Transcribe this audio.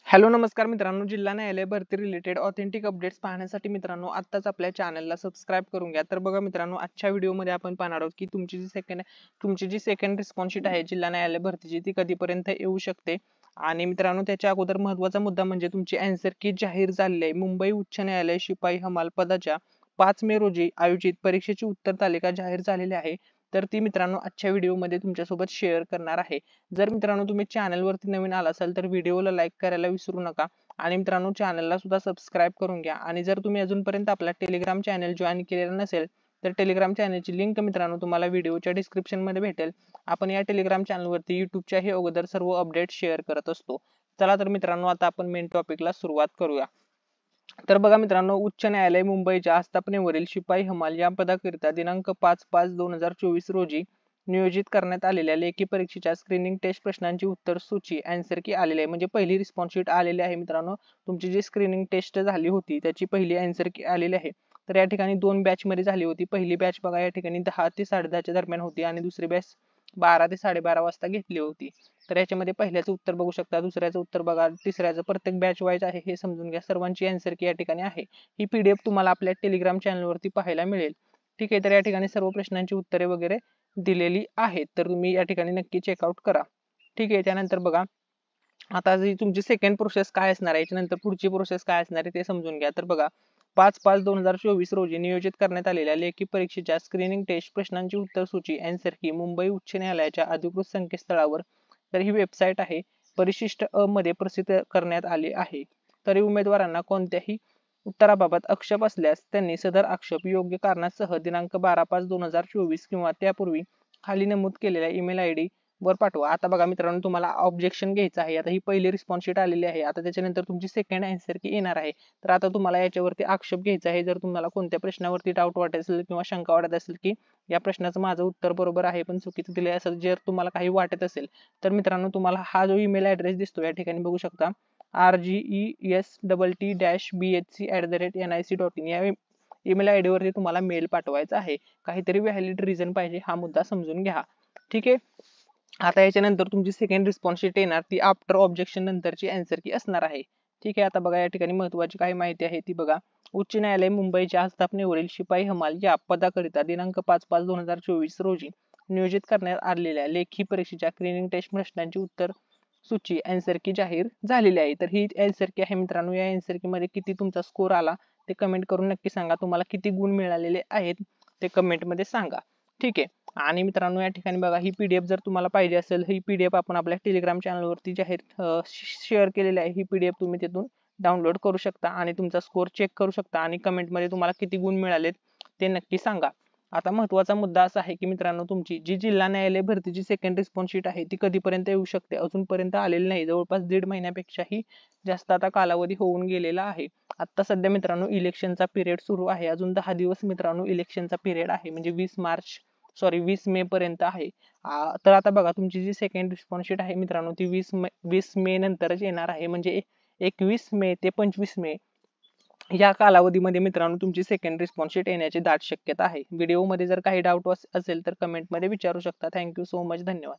Hello नमस्कार मित्रांनो, जिल्हा न्यायालय भरती रिलेटेड ऑथेंटिक अपडेट्स पाहण्यासाठी मित्रांनो आत्ताच आपल्या चॅनलला सबस्क्राईब करून घ्या। तर बघा मित्रांनो, आजच्या व्हिडिओमध्ये आपण पाहणार आहोत की तुमची जी सेकंड रिस्पॉन्स शीट आहे जिल्हा न्यायालय भरतीची ती कधीपर्यंत येऊ शकते। आणि मित्रांनो, त्याच्या अगोदर महत्त्वाचा मुद्दा म्हणजे तुमची आन्सर की जाहीर झालेली आहे। मुंबई उच्च न्यायालय शिपाई हमाल पदाच्या 5 मे रोजी आयोजित परीक्षेची उत्तर तालिका जाहीर झालेली आहे। तर ती मित्रांनो आजच्या व्हिडिओमध्ये तुमच्यासोबत शेअर करणार आहे। जर मित्रांनो तुम्ही चॅनलवरती नवीन आला असाल तर व्हिडिओला लाईक करायला विसरू नका आणि मित्रांनो चॅनलला सुद्धा सबस्क्राईब करून घ्या। आणि जर तुम्ही अजूनपर्यंत आपला टेलिग्राम चॅनल जॉईन केलेला नसेल तर टेलिग्राम चॅनलची लिंक मित्रांनो तुम्हाला व्हिडिओच्या डिस्क्रिप्शन मध्ये भेटेल। आपण या टेलिग्राम चॅनलवरती युट्यूबच्याही अगोदर सर्व अपडेट शेअर करत असतो। चला तर मित्रांनो, आता आपण मेन टॉपिकला सुरुवात करूया। तर बघा मित्रांनो, उच्च न्यायालय मुंबईच्या आस्थापनेवरील शिपाई हमाल या पदाकरिता दिनांक 5/5/2024 रोजी नियोजित करण्यात आलेल्या लेखी परीक्षेच्या स्क्रीनिंग टेस्ट प्रश्नांची उत्तर सूची आन्सर की आलेली आहे। म्हणजे पहिली रिस्पॉन्स शीट आलेली आहे मित्रांनो। तुमची जी स्क्रीनिंग टेस्ट झाली होती त्याची पहिली आन्सर की आलेली आहे। तर या ठिकाणी 2 बॅच मध्ये झाली होती। पहिली बॅच बघा या ठिकाणी 10 ते 10:30 दरम्यान होती आणि दुसरी बॅच 12 ते 12:30 वाजता घेतली होती। तर याच्यामध्ये पहिल्याचं उत्तर बघू शकता, दुसऱ्याचं उत्तर बघा, तिसऱ्याचं, प्रत्येक बॅच वाईज आहे हे समजून घ्या। सर्वांची आन्सर की या ठिकाणी आहे। ही पीडीएफ तुम्हाला आपल्या टेलिग्राम चॅनलवरती पाहायला मिळेल। ठीक आहे, तर या ठिकाणी सर्व प्रश्नांची उत्तरे वगैरे दिलेली आहेत, तर तुम्ही या ठिकाणी नक्की चेकआउट करा। ठीक आहे, त्यानंतर बघा आता जी तुमची सेकंड प्रोसेस काय असणार आहे, याच्यानंतर पुढची प्रोसेस काय असणार आहे ते समजून घ्या। तर बघा 5/5/2024 रोजी नियोजित करण्यात आलेल्या लेखी परीक्षेच्या स्क्रीनिंग टेस्ट प्रश्नांची उत्तर सूची आन्सर की मुंबई उच्च न्यायालयाच्या अधिकृत संकेतस्थळावर, तर ही वेबसाईट आहे, परिशिष्ट अ मध्ये प्रसिद्ध करण्यात आली आहे। तरी उमेदवारांना कोणत्याही उत्तराबाबत आक्षेप असल्यास त्यांनी सदर आक्षेप योग्य कारणासह दिनांक 12/5/2024 किंवा त्यापूर्वी खाली नमूद केलेल्या ईमेल आयडी वर पाठवा। आता बघा मित्रांनो, तुम्हाला ऑब्जेक्शन घ्यायचं आहे। आता ही पहिली रिस्पॉन्स शीट आलेली आहे, आता त्याच्यानंतर तुमची सेकंड आन्सर की येणार आहे। तर आता तुम्हाला याच्यावरती आक्षेप घ्यायचा आहे। जर तुम्हाला कोणत्या प्रश्नावरती डाऊट वाटत असेल किंवा शंका वाटत असेल की या प्रश्नाचं माझं उत्तर बरोबर आहे पण चुकीचं दिले असेल, जर तुम्हाला काही वाटत असेल तर मित्रांनो तुम्हाला हा जो ईमेल ऍड्रेस दिसतो या ठिकाणी बघू शकता, rgest@bhc@nic.in या ईमेल आयडी वरती तुम्हाला मेल पाठवायचा आहे। काहीतरी व्हॅलिड रिझन पाहिजे, हा मुद्दा समजून घ्या। ठीक आहे, आता याच्यानंतर तुमची सेकंड रिस्पॉन्स शीट येणार, ती आफ्टर ऑब्जेक्शन नंतरची आन्सर की असणार आहे। ठीक आहे, आता बघा या ठिकाणी महत्त्वाची काही माहिती आहे ती बघा। उच्च न्यायालय मुंबईच्या आस्थापनेवरील शिपाई हमाल या पदाकरिता दिनांक 5/5/2024 रोजी नियोजित करण्यात आलेल्या लेखी परीक्षेच्या स्क्रीनिंग टेस्ट प्रश्नांची उत्तर सूची आन्सर की जाहीर झालेली आहे। तर ही आन्सर की आहे मित्रांनो। या आन्सर की मध्ये किती तुमचा स्कोर आला ते कमेंट करून नक्की सांगा। तुम्हाला किती गुण मिळालेले आहेत ते कमेंट मध्ये सांगा। ठीक आहे, आणि मित्रांनो या ठिकाणी बघा, ही पीडीएफ जर तुम्हाला पाहिजे असेल, ही पीडीएफ आपण आपल्या टेलिग्राम चॅनलवरती जाहीर शेअर केलेली आहे। ही पीडीएफ तुम्ही तिथून डाउनलोड करू शकता आणि तुमचा स्कोर चेक करू शकता आणि कमेंटमध्ये तुम्हाला किती गुण मिळालेत ते नक्की सांगा। आता महत्त्वाचा मुद्दा असा आहे की मित्रांनो, तुमची जी जिल्हा न्यायालय भरतीची सेकंड रिस्पॉन्स शीट आहे ती कधीपर्यंत येऊ शकते, अजूनपर्यंत आलेली नाही। जवळपास 1.5 महिन्यापेक्षाही जास्त आता कालावधी होऊन गेलेला आहे। आता सध्या मित्रांनो इलेक्शनचा पिरियड सुरू आहे, अजून 10 दिवस मित्रांनो इलेक्शनचा पिरियड आहे, म्हणजे 20 मे पर्यंत आहे। तर आता बघा तुमची जी सेकंड रिस्पॉन्स शीट आहे मित्रांनो ती 20 मे नंतरच येणार आहे, म्हणजे 21 मे ते 25 मे या कालावधीमध्ये मित्रांनो तुमची सेकंड रिस्पॉन्स शीट येण्याची दाट शक्यता आहे। व्हिडिओमध्ये जर काही डाऊट असेल तर कमेंटमध्ये विचारू शकता। थँक्यू सो मच, धन्यवाद।